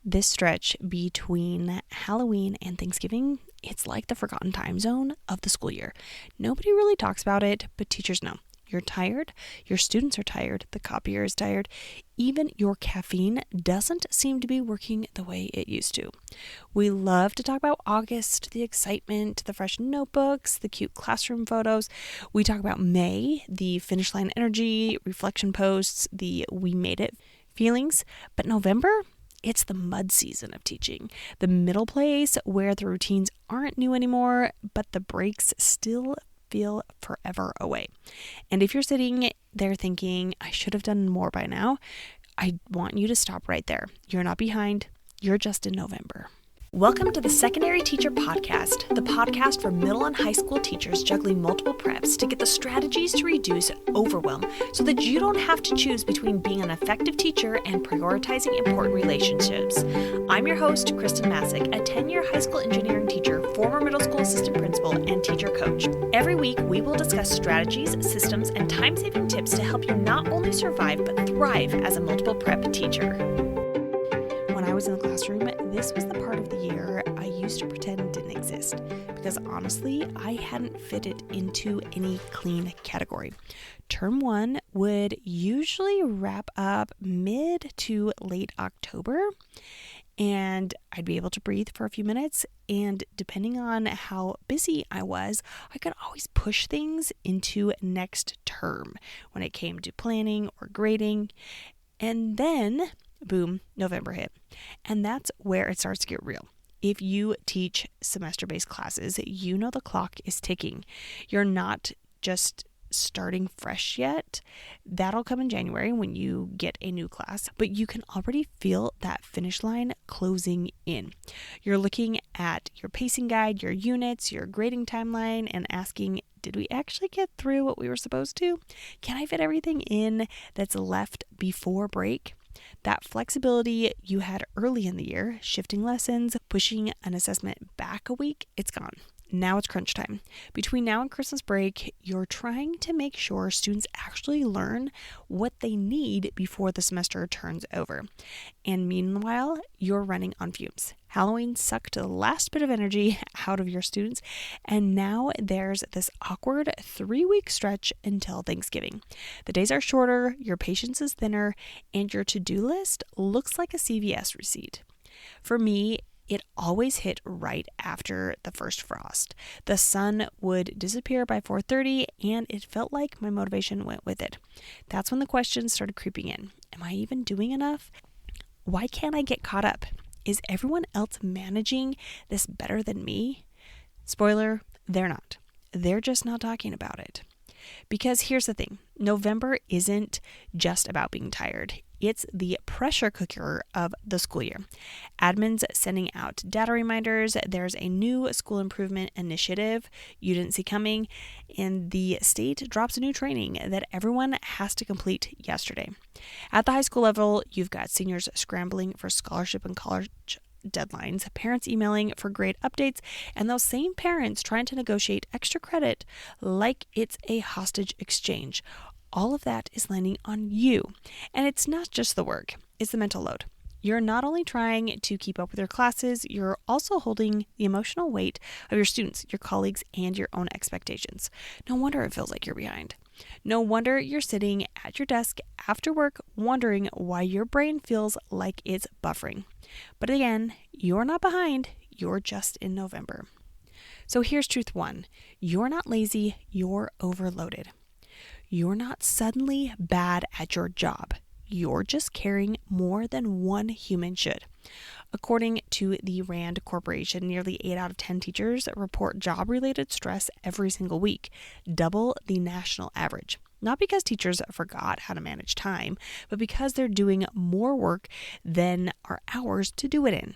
This stretch between Halloween and Thanksgiving, it's like the forgotten time zone of the school year. Nobody really talks about it, but teachers know. You're tired, your students are tired, the copier is tired, even your caffeine doesn't seem to be working the way it used to. We love to talk about August, the excitement, the fresh notebooks, the cute classroom photos. We talk about May, the finish line energy, reflection posts, the we made it feelings, but November, it's the mud season of teaching, the middle place where the routines aren't new anymore, but the breaks still feel forever away. And if you're sitting there thinking, I should have done more by now, I want you to stop right there. You're not behind, you're just in November. Welcome to the Secondary Teacher Podcast, the podcast for middle and high school teachers juggling multiple preps to get the strategies to reduce overwhelm so that you don't have to choose between being an effective teacher and prioritizing important relationships. I'm your host, Kristen Masick, a 10-year high school engineering teacher, former middle school assistant principal, and teacher coach. Every week, we will discuss strategies, systems, and time-saving tips to help you not only survive, but thrive as a multiple prep teacher. When I was in the classroom, this was the part of the year I used to pretend didn't exist because honestly, I hadn't fit it into any clean category. Term 1 would usually wrap up mid to late October, and I'd be able to breathe for a few minutes, and depending on how busy I was, I could always push things into next term when it came to planning or grading. And then boom, November hit. And that's where it starts to get real. If you teach semester-based classes, you know the clock is ticking. You're not just starting fresh yet. That'll come in January when you get a new class, but you can already feel that finish line closing in. You're looking at your pacing guide, your units, your grading timeline, and asking, did we actually get through what we were supposed to? Can I fit everything in that's left before break? That flexibility you had early in the year, shifting lessons, pushing an assessment back a week, it's gone. Now it's crunch time. Between now and Christmas break, you're trying to make sure students actually learn what they need before the semester turns over. And meanwhile, you're running on fumes. Halloween sucked the last bit of energy out of your students, and now there's this awkward 3-week stretch until Thanksgiving. The days are shorter, your patience is thinner, and your to-do list looks like a CVS receipt. For me, it always hit right after the first frost. The sun would disappear by 4:30, and it felt like my motivation went with it. That's when the questions started creeping in. Am I even doing enough? Why can't I get caught up? Is everyone else managing this better than me? Spoiler, they're not. They're just not talking about it. Because here's the thing, November isn't just about being tired. It's the pressure cooker of the school year. Admin's sending out data reminders. There's a new school improvement initiative you didn't see coming, and the state drops a new training that everyone has to complete yesterday. At the high school level, you've got seniors scrambling for scholarship and college deadlines, parents emailing for grade updates, and those same parents trying to negotiate extra credit like it's a hostage exchange. All of that is landing on you. And it's not just the work, it's the mental load. You're not only trying to keep up with your classes, you're also holding the emotional weight of your students, your colleagues, and your own expectations. No wonder it feels like you're behind. No wonder you're sitting at your desk after work wondering why your brain feels like it's buffering. But again, you're not behind, you're just in November. So here's truth 1. You're not lazy, you're overloaded. You're not suddenly bad at your job. You're just carrying more than one human should. According to the RAND Corporation, nearly 8 out of 10 teachers report job-related stress every single week, double the national average. Not because teachers forgot how to manage time, but because they're doing more work than are hours to do it in.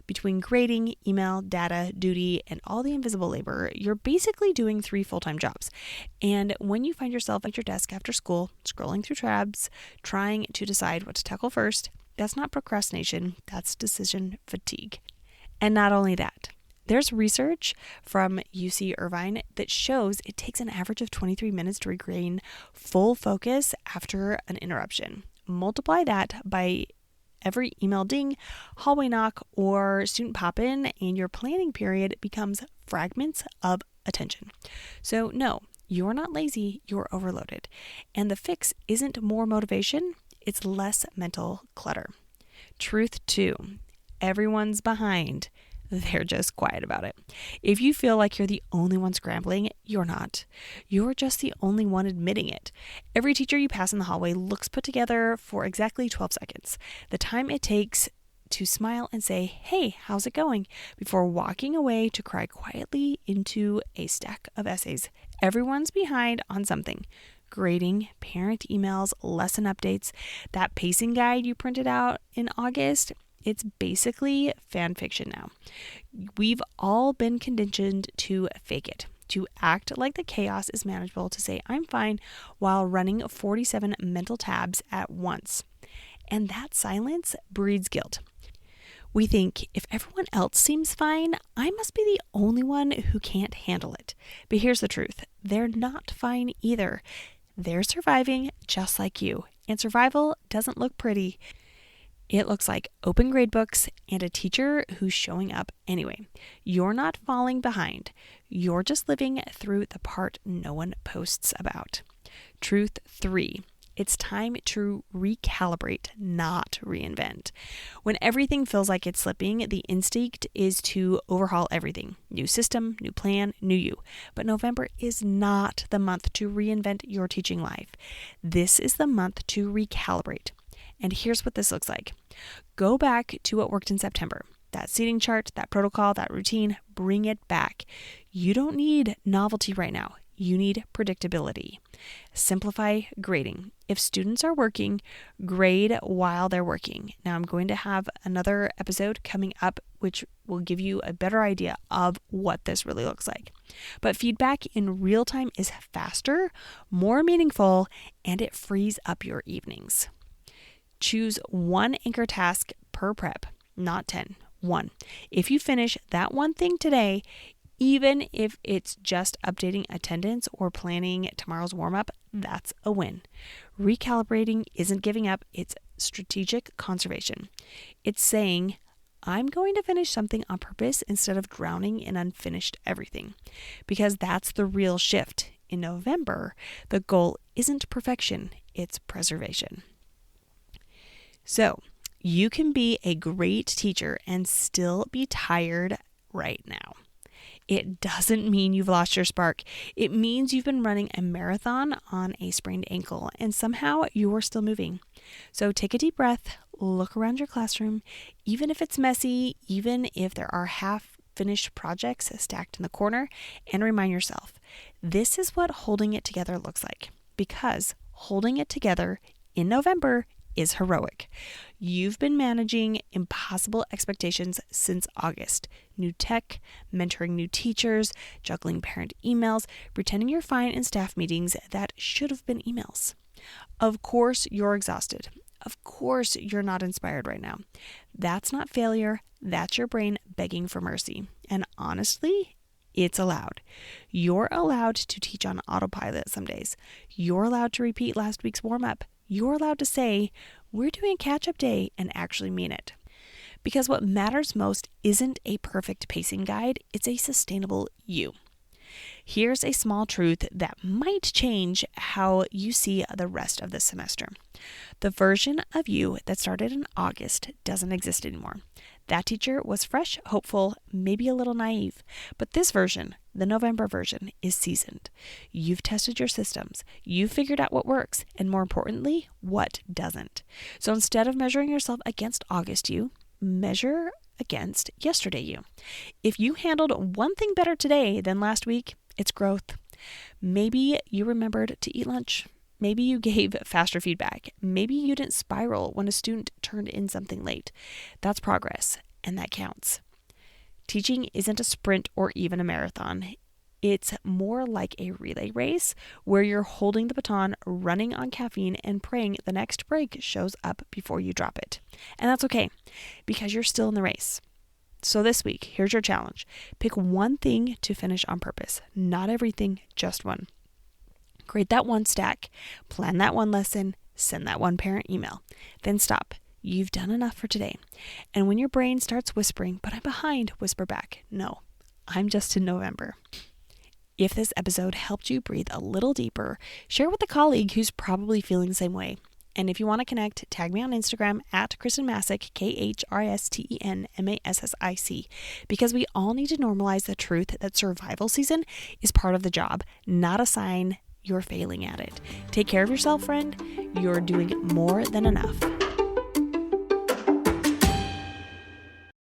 Between grading, email, data, duty, and all the invisible labor, you're basically doing 3 full-time jobs. And when you find yourself at your desk after school, scrolling through tabs, trying to decide what to tackle first, that's not procrastination, that's decision fatigue. And not only that, there's research from UC Irvine that shows it takes an average of 23 minutes to regain full focus after an interruption. Multiply that by every email ding, hallway knock, or student pop in, and your planning period becomes fragments of attention. So no, you're not lazy, you're overloaded. And the fix isn't more motivation, it's less mental clutter. Truth 2, everyone's behind. They're just quiet about it. If you feel like you're the only one scrambling, you're not. You're just the only one admitting it. Every teacher you pass in the hallway looks put together for exactly 12 seconds. The time it takes to smile and say, "Hey, how's it going?" before walking away to cry quietly into a stack of essays. Everyone's behind on something. Grading, parent emails, lesson updates, that pacing guide you printed out in August. It's basically fan fiction now. We've all been conditioned to fake it, to act like the chaos is manageable, to say I'm fine while running 47 mental tabs at once. And that silence breeds guilt. We think if everyone else seems fine, I must be the only one who can't handle it. But here's the truth. They're not fine either. They're surviving just like you. And survival doesn't look pretty. It looks like open gradebooks and a teacher who's showing up anyway. You're not falling behind. You're just living through the part no one posts about. Truth 3. It's time to recalibrate, not reinvent. When everything feels like it's slipping, the instinct is to overhaul everything. New system, new plan, new you. But November is not the month to reinvent your teaching life. This is the month to recalibrate. And here's what this looks like. Go back to what worked in September. That seating chart, that protocol, that routine, bring it back. You don't need novelty right now. You need predictability. Simplify grading. If students are working, grade while they're working. Now I'm going to have another episode coming up which will give you a better idea of what this really looks like. But feedback in real time is faster, more meaningful, and it frees up your evenings. Choose one anchor task per prep, not 10. 1. If you finish that one thing today, even if it's just updating attendance or planning tomorrow's warm-up, that's a win. Recalibrating isn't giving up, it's strategic conservation. It's saying, I'm going to finish something on purpose instead of drowning in unfinished everything. Because that's the real shift. In November, the goal isn't perfection, it's preservation. So, you can be a great teacher and still be tired right now. It doesn't mean you've lost your spark. It means you've been running a marathon on a sprained ankle and somehow you're still moving. So take a deep breath, look around your classroom, even if it's messy, even if there are half-finished projects stacked in the corner, and remind yourself, this is what holding it together looks like. Because holding it together in November is heroic. You've been managing impossible expectations since August. New tech, mentoring new teachers, juggling parent emails, pretending you're fine in staff meetings that should have been emails. Of course, you're exhausted. Of course, you're not inspired right now. That's not failure. That's your brain begging for mercy. And honestly, it's allowed. You're allowed to teach on autopilot some days. You're allowed to repeat last week's warm-up. You're allowed to say, we're doing a catch-up day, and actually mean it. Because what matters most isn't a perfect pacing guide, it's a sustainable you. Here's a small truth that might change how you see the rest of the semester. The version of you that started in August doesn't exist anymore. That teacher was fresh, hopeful, maybe a little naive. But this version, the November version, is seasoned. You've tested your systems. You've figured out what works, and more importantly, what doesn't. So instead of measuring yourself against August you, measure against yesterday you. If you handled one thing better today than last week, it's growth. Maybe you remembered to eat lunch. Maybe you gave faster feedback. Maybe you didn't spiral when a student turned in something late. That's progress, and that counts. Teaching isn't a sprint or even a marathon. It's more like a relay race where you're holding the baton, running on caffeine, and praying the next break shows up before you drop it. And that's okay, because you're still in the race. So this week, here's your challenge. Pick one thing to finish on purpose. Not everything, just one. Grade that one stack, plan that one lesson, send that one parent email. Then stop. you've done enough for today. And when your brain starts whispering, but I'm behind, whisper back, no, I'm just in November. If this episode helped you breathe a little deeper, share with a colleague who's probably feeling the same way. And if you want to connect, tag me on Instagram at Kristen Masick, KHRSTENMASSIC, because we all need to normalize the truth that survival season is part of the job, not a sign you're failing at it. Take care of yourself, friend. You're doing more than enough.